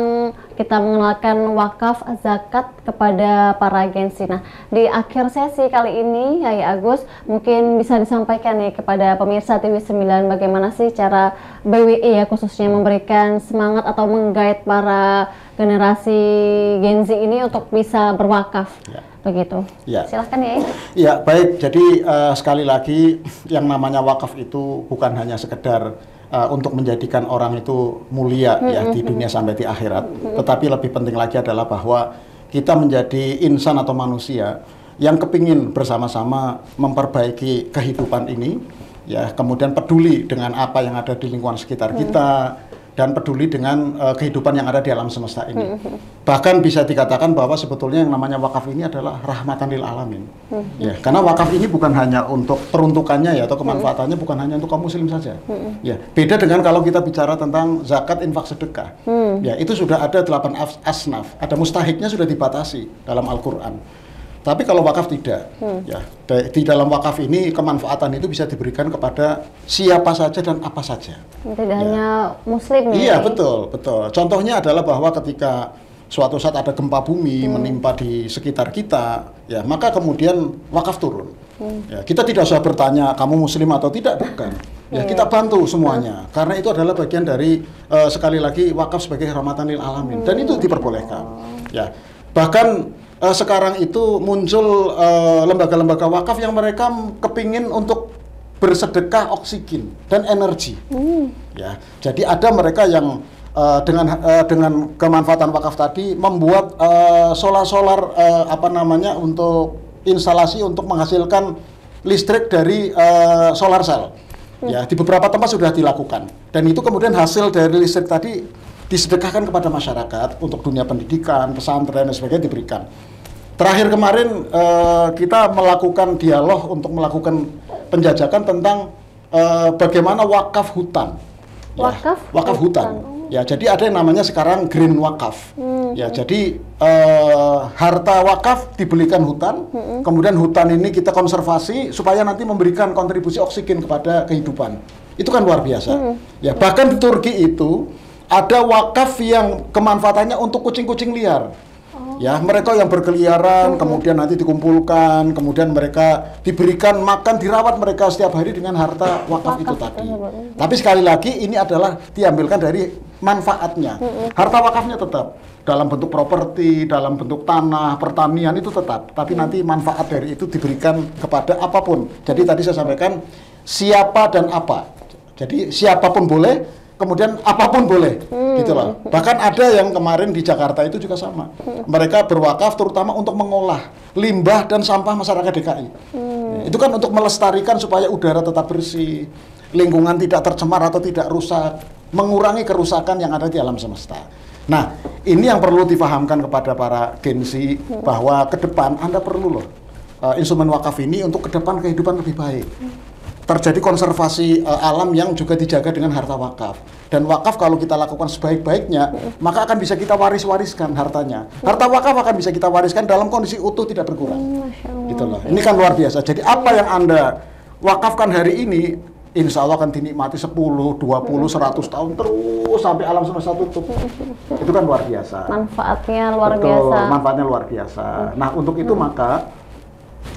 kita mengenalkan wakaf zakat kepada para Gen Z. Nah, di akhir sesi kali ini, Yai Agus, mungkin bisa disampaikan nih kepada pemirsa TV9 bagaimana sih cara BWI ya khususnya memberikan semangat atau menggait para generasi Gen Z ini untuk bisa berwakaf, begitu. Silahkan ya. Ya, baik. Jadi sekali lagi yang namanya wakaf itu bukan hanya sekedar untuk menjadikan orang itu mulia ya di dunia sampai di akhirat, tetapi lebih penting lagi adalah bahwa kita menjadi insan atau manusia yang kepingin bersama-sama memperbaiki kehidupan ini, ya, kemudian peduli dengan apa yang ada di lingkungan sekitar kita dan peduli dengan kehidupan yang ada di alam semesta ini. Bahkan bisa dikatakan bahwa sebetulnya yang namanya wakaf ini adalah rahmatan lil alamin. Ya, karena wakaf ini bukan hanya untuk peruntukannya ya atau kemanfaatannya bukan hanya untuk kaum muslim saja. Ya, beda dengan kalau kita bicara tentang zakat, infak, sedekah. Ya, itu sudah ada 8 asnaf, ada mustahiknya sudah dibatasi dalam Al-Qur'an. Tapi kalau wakaf tidak, ya di dalam wakaf ini kemanfaatan itu bisa diberikan kepada siapa saja dan apa saja. Tidak hanya muslim ya? Iya, betul, betul. Contohnya adalah bahwa ketika suatu saat ada gempa bumi menimpa di sekitar kita, ya maka kemudian wakaf turun. Ya, kita tidak usah bertanya kamu muslim atau tidak, bukan. Ya, kita bantu semuanya, karena itu adalah bagian dari sekali lagi wakaf sebagai rahmatan lil alamin, dan itu diperbolehkan. Ya, bahkan sekarang itu muncul lembaga-lembaga wakaf yang mereka kepingin untuk bersedekah oksigen dan energi. Ya, jadi ada mereka yang dengan kemanfaatan wakaf tadi membuat solar apa namanya untuk instalasi untuk menghasilkan listrik dari solar cell. Ya, di beberapa tempat sudah dilakukan, dan itu kemudian hasil dari listrik tadi disedekahkan kepada masyarakat untuk dunia pendidikan, pesantren dan sebagainya diberikan. Terakhir kemarin kita melakukan dialog untuk melakukan penjajakan tentang bagaimana wakaf hutan. Wakaf hutan. Ya, jadi ada yang namanya sekarang green wakaf. Ya, jadi harta wakaf dibelikan hutan, kemudian hutan ini kita konservasi supaya nanti memberikan kontribusi oksigen kepada kehidupan. Itu kan luar biasa. Ya, bahkan di Turki itu ada wakaf yang kemanfaatannya untuk kucing-kucing liar. Ya, mereka yang berkeliaran, kemudian nanti dikumpulkan, kemudian mereka diberikan makan, dirawat mereka setiap hari dengan harta wakaf itu tadi. Tapi sekali lagi ini adalah diambilkan dari manfaatnya. Harta wakafnya tetap dalam bentuk properti, dalam bentuk tanah, pertanian itu tetap. Tapi nanti manfaat dari itu diberikan kepada apapun. Jadi tadi saya sampaikan siapa dan apa. Jadi siapapun boleh, kemudian apapun boleh, gitu loh. Bahkan ada yang kemarin di Jakarta itu juga sama. Mereka berwakaf terutama untuk mengolah limbah dan sampah masyarakat DKI. Itu kan untuk melestarikan supaya udara tetap bersih, lingkungan tidak tercemar atau tidak rusak, mengurangi kerusakan yang ada di alam semesta. Nah, ini yang perlu dipahamkan kepada para Gen Z bahwa ke depan Anda perlu loh instrumen wakaf ini untuk ke depan kehidupan lebih baik. Terjadi konservasi alam yang juga dijaga dengan harta wakaf. Dan wakaf kalau kita lakukan sebaik-baiknya, maka akan bisa kita wariskan hartanya. Harta wakaf akan bisa kita wariskan dalam kondisi utuh, tidak berkurang. Gitu loh. Ini kan luar biasa. Jadi apa yang Anda wakafkan hari ini, insya Allah akan dinikmati 10, 20, 100 tahun terus sampai alam semesta tutup. Itu kan luar biasa. Manfaatnya luar biasa. Manfaatnya luar biasa. Nah, untuk itu maka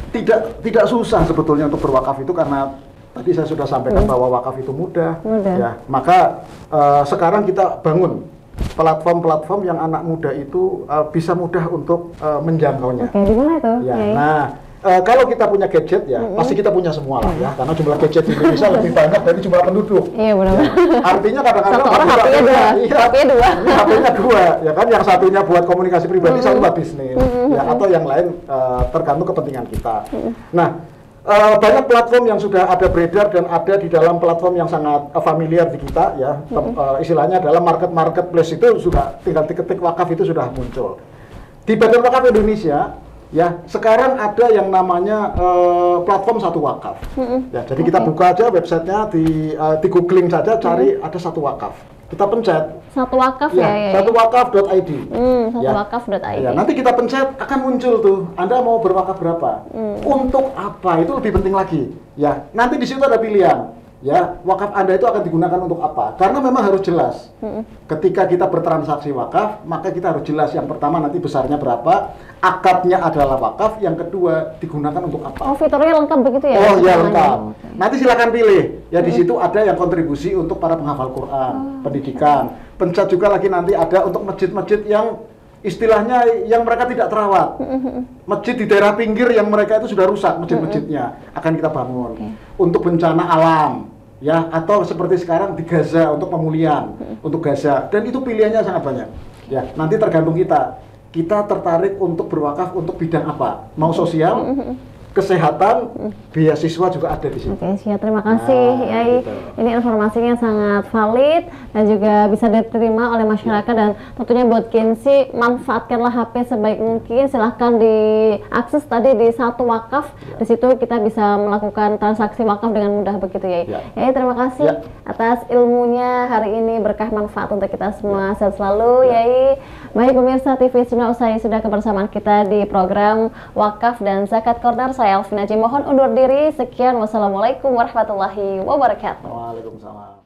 tidak susah sebetulnya untuk berwakaf itu, karena tadi saya sudah sampaikan bahwa wakaf itu mudah. Ya, maka sekarang kita bangun platform-platform yang anak muda itu bisa mudah untuk menjangkaunya. Oke, gimana itu? Ya, nah kalau kita punya gadget ya, pasti kita punya semua lah ya, karena jumlah gadget di Indonesia lebih banyak dari jumlah penduduk. Iya, benar. Ya, artinya kadang-kadang satu orang HP-nya dua, HP-nya dua, ya kan, yang satunya buat komunikasi pribadi, satu buat bisnis, ya, atau yang lain tergantung kepentingan kita. Nah, banyak platform yang sudah ada beredar dan ada di dalam platform yang sangat familiar di kita ya, istilahnya adalah marketplace itu sudah tinggal diketik wakaf itu sudah muncul. Di Badan Wakaf Indonesia ya, sekarang ada yang namanya platform satu wakaf. Ya, jadi kita buka aja websitenya, di googling saja, cari ada satu wakaf. Kita pencet. Satu wakaf ya. Satuwakaf.id. Satuwakaf.id. Ya, nanti kita pencet akan muncul tuh. Anda mau berwakaf berapa? Untuk apa? Itu lebih penting lagi. Ya, nanti di situ ada pilihan. ya wakaf Anda itu akan digunakan untuk apa? Karena memang harus jelas. Ketika kita bertransaksi wakaf, maka kita harus jelas. Yang pertama nanti besarnya berapa, akadnya adalah wakaf, yang kedua digunakan untuk apa. Oh, fiturnya lengkap begitu ya? Oh ya lengkap. Nanti silakan pilih. Ya di situ ada yang kontribusi untuk para penghafal Quran, pendidikan. Pencet juga lagi nanti ada untuk masjid-masjid yang istilahnya yang mereka tidak terawat. Masjid di daerah pinggir yang mereka itu sudah rusak masjid-masjidnya akan kita bangun. Untuk bencana alam, ya, atau seperti sekarang di Gaza untuk pemulihan, untuk Gaza, dan itu pilihannya sangat banyak. Ya, nanti tergantung kita. Kita tertarik untuk berwakaf untuk bidang apa? Mau sosial, kesehatan, beasiswa juga ada di sini. Oke, siap. Terima kasih, Yai. Gitu. Ini informasinya sangat valid dan juga bisa diterima oleh masyarakat dan tentunya buat Kenzi, manfaatkanlah HP sebaik mungkin. Silahkan diakses tadi di satu wakaf. Di situ kita bisa melakukan transaksi wakaf dengan mudah begitu, Yai. Yai, terima kasih atas ilmunya hari ini, berkah manfaat untuk kita semua. Sehat selalu, Yai. Baik pemirsa TV Ismila, usai sudah kebersamaan kita di program Wakaf dan Zakat Corner. Saya Elvina Ji mohon undur diri. Sekian, wassalamualaikum warahmatullahi wabarakatuh. Waalaikumsalam.